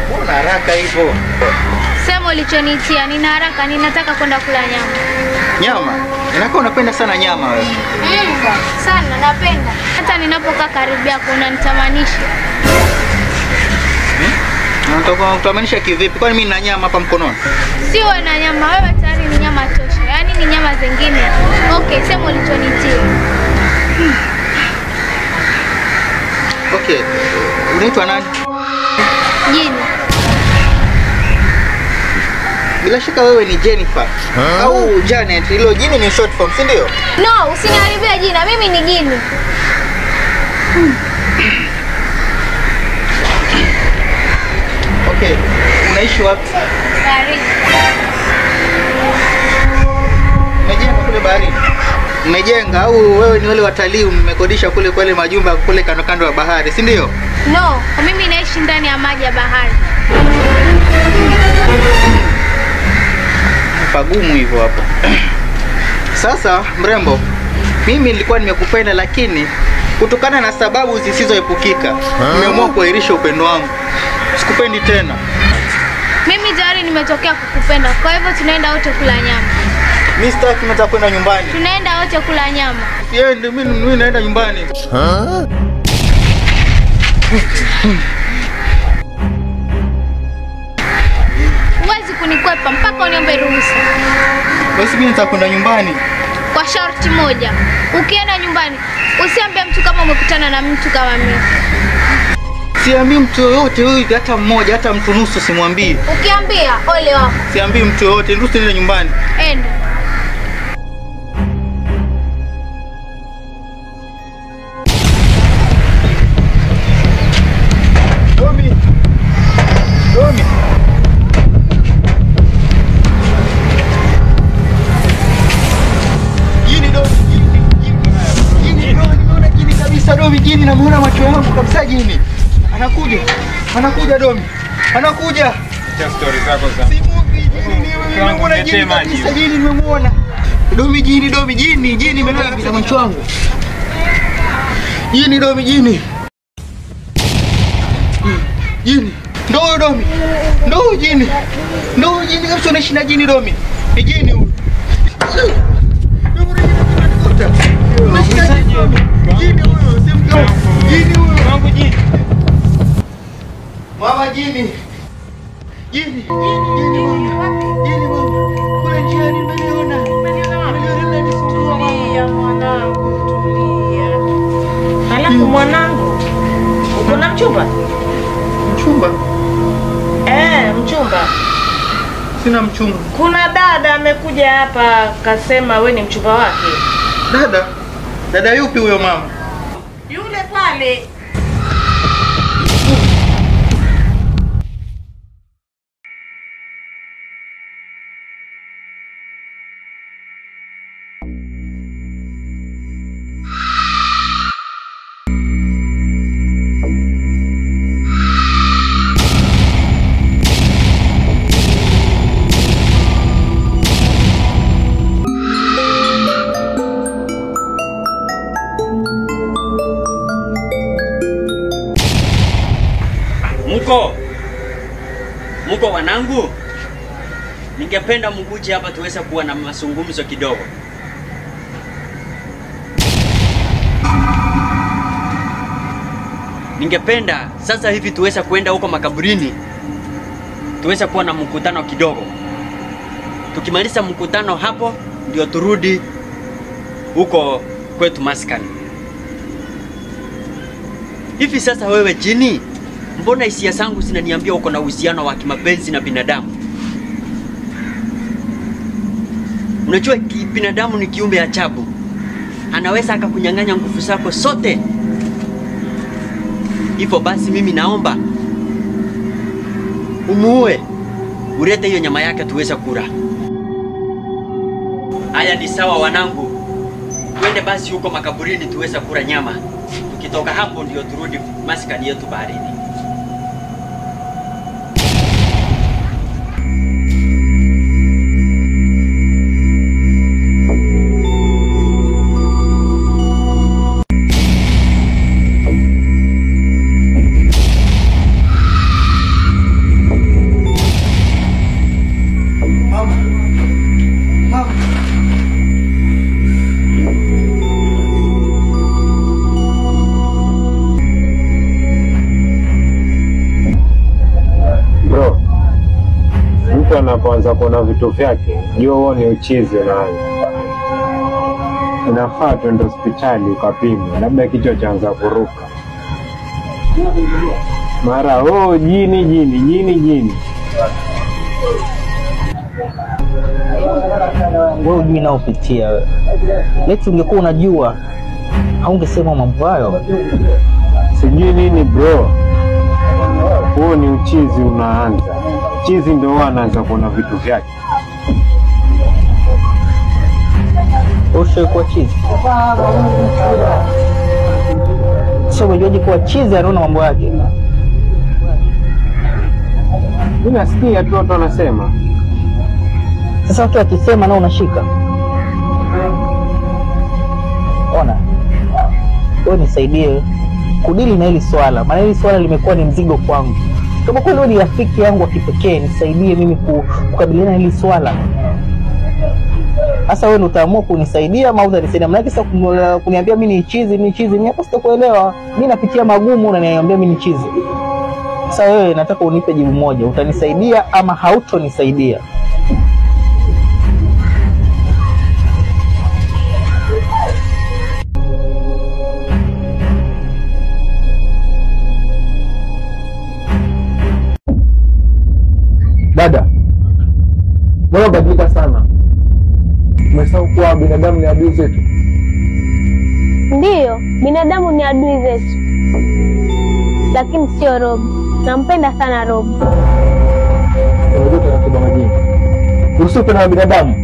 Mbona haraka hivyo? Sema ulichonitia, nina haraka, ninataka kwenda kula nyama. Nyama? Inakuwa unapenda sana nyama wewe. Sana napenda. Hata ninapokaa karibu yako unanitamanisha. Unataka kutamanisha kivipi? Kwani mimi nina nyama hapa mkononi? Sio na nyama, wewe tayari ni nyama tosha. Yaani ni nyama zingine. Okay, sema ulichonitia. Okay. Unaitwa nani? Jini. Bila shaka wewe ni Jennifer au Janet. Hilo Jini ni short form, si ndio? No, usiniharibie jina. Mimi ni Jini. Okay. Unaishi wapi? Baharini. Umejenga kule baharini? Umejenga au wewe ni wale watalii mmekodisha kule kwa ile majumba kule kando kando ya bahari, si ndio? No, mimi naishi ndani ya maji ya bahari. Pagumu hivyo hapo. Sasa mrembo, mimi nilikuwa nimekupenda lakini kutokana na sababu zisizoepukika nimeamua kuahirisha upendo wangu. Sikupendi tena. Mimi tayari nimetokea kukupenda. Kwa hivyo tunaenda wote kula nyama. Mimi sitaki, nataka kwenda nyumbani. Tunaenda wote kula nyama. Yeye ndio mimi naenda nyumbani. Huwezi kunikwepa mpaka uniombe ruhusa. Basi mimi nataka kwenda nyumbani. Kwa sharti moja. Ukienda nyumbani, usiambie mtu kama umekutana na mtu kama mimi. Siambii mtu yoyote huyu, hata mmoja, hata mtu nusu simwambii. Ukiambia ole wako. Siambii mtu yoyote, ruhusa niende nyumbani. Enda. Domi. Jini kabisa Domi, Jini namuona macho yangu kabisa Jini. Anakuja Domi. Anakuja. Acha story zako za. Nimemuona Jini kabisa, Jini nimemuona. Domi, Jini nimeona kabisa macho yangu. Jini Domi, Jini. Ndo Domi. Ndo Jini kabisa, unaishi na Jini Domi. Ni Jini huyu. Jini huyu, simjua. Jini huyu. Mambo Jini. Mama Jini. Jini mama. Kule njiani nimeliona. Tulia mwanangu, tulia. Halafu mwanangu, uko na mchumba? Mchumba? Mchumba. Sina mchumba. Kuna dada amekuja hapa kasema we ni mchumba wake. Dada? Dada yupi huyo mama? Yule pale. Muko wanangu, ningependa mkuje hapa tuweze kuwa na mazungumzo kidogo. Ningependa sasa hivi tuweze kuenda huko makaburini, tuweze kuwa na mkutano kidogo. Tukimaliza mkutano hapo ndio turudi huko kwetu maskani. Hivi sasa wewe Jini, mbona hisia zangu zinaniambia uko na uhusiano wa kimapenzi na binadamu? Unajua binadamu ni kiumbe ajabu. Anaweza akakunyang'anya nguvu zako zote. Hivyo basi mimi naomba umuue, ulete hiyo nyama yake tuweze kula. Haya ni sawa wanangu. Twende basi huko makaburini tuweze kula nyama. Tukitoka hapo ndio turudi maskani yetu baharini. anapoanza kuona vitu vyake, jua huo ni uchizi unaanza. Inafaa tuende hospitali ukapimwe, labda kichwa chaanza kuruka. Mara jini. Wewe mimi naopitia wewe. Leti ungekuwa unajua haungesema mambo hayo. Sijui nini bro. Huo ni uchizi unaanza. Chizi ndio anaanza kuona vitu vyake. Ushe kwa chizi. Sio wewe kwa chizi anaona mambo yake. Mimi nasikia tu watu wanasema. Sasa watu wakisema na unashika. Ona. Wewe nisaidie kudili na hili swala. Maana hili swala limekuwa ni mzigo kwangu. Kama kweli wewe ni rafiki yangu wa kipekee, nisaidie mimi kukabiliana na hili swala. Sasa wewe utaamua kunisaidia au utanisaidia? Maana sasa kuniambia mimi ni chizi, mimi hapa sitakuelewa. Mimi napitia magumu na unaniambia mimi ni chizi. Sasa wewe nataka unipe jibu moja, utanisaidia ama hautonisaidia? Dada, mbona badilika sana? Umesahau kuwa binadamu ni adui zetu. Ndiyo, binadamu ni adui zetu, lakini sio Rob. Nampenda sana Rob. Unajua taratibu majini. Usipe na binadamu.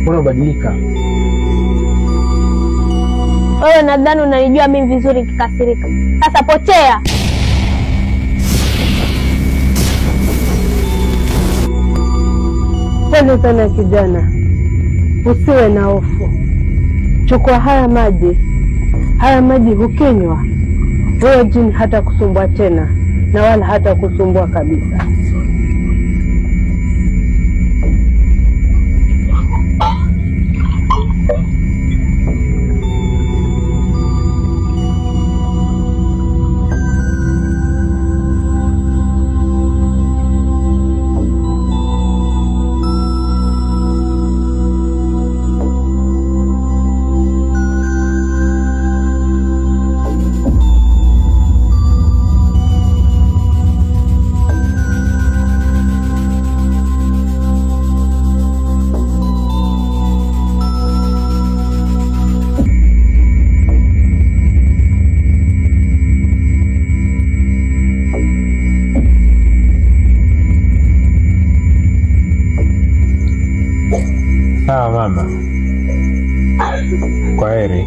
Mbona badilika? Wewe nadhani unanijua mimi vizuri kikasirika. Sasa potea. Pole sana kijana, usiwe na hofu. Chukua haya maji hukinywa, wewe jini hata kusumbua tena, na wala hata kusumbua kabisa. Sawa mama. Kwaheri.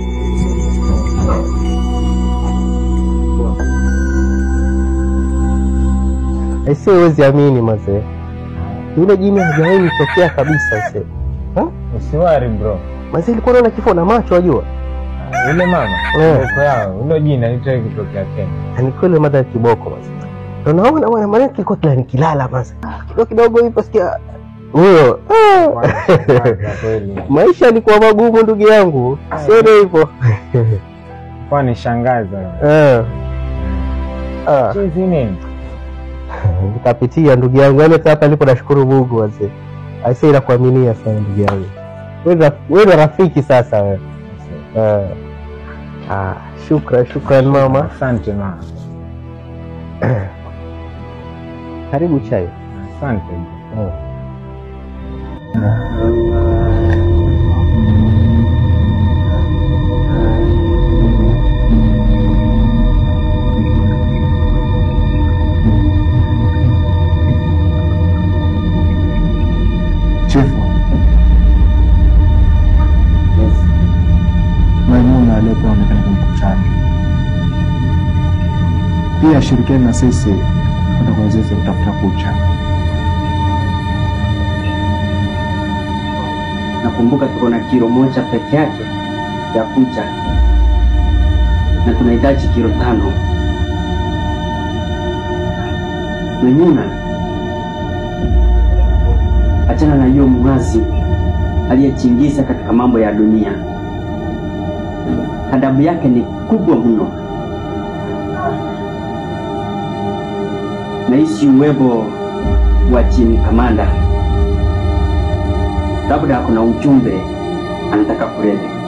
Siwezi amini mzee. Yule jini hajawahi nitokea kabisa mzee. Usiwari bro. Mzee alikuwa anaona kifo na macho wajua. Yule mama, kiboko yao, yule jini alitaka kutokea tena. Ni kweli mada kiboko mzee. Unaona maana kiko kila nikilala mzee. Kidogo hivi sikia huyo. Maisha yalikuwa magumu ndugu yangu. Sio hivyo. Kwa ni shangaza. Chizi nini? Nitapitia ndugu yangu. Yaani hapa nilipo nashukuru Mungu wazee. Aisee nakuaminia sana ndugu yangu. Wewe rafiki sasa wewe. Shukran mama. Asante mama. Karibu chai. Asante. Chifu. Maimuna aliyepo amepeleka mkutano. Pia shirikiani na sisi kwenda kwa wazazi kutafuta kucha. Nakumbuka tuko na kilo moja peke yake ya kucha na tunahitaji kilo 5. Maimuna, achana na hiyo mwazi aliyechingiza katika mambo ya dunia. Adabu yake ni kubwa mno. Na hisi uwepo wa chini kamanda, labda kuna ujumbe anataka kuleta.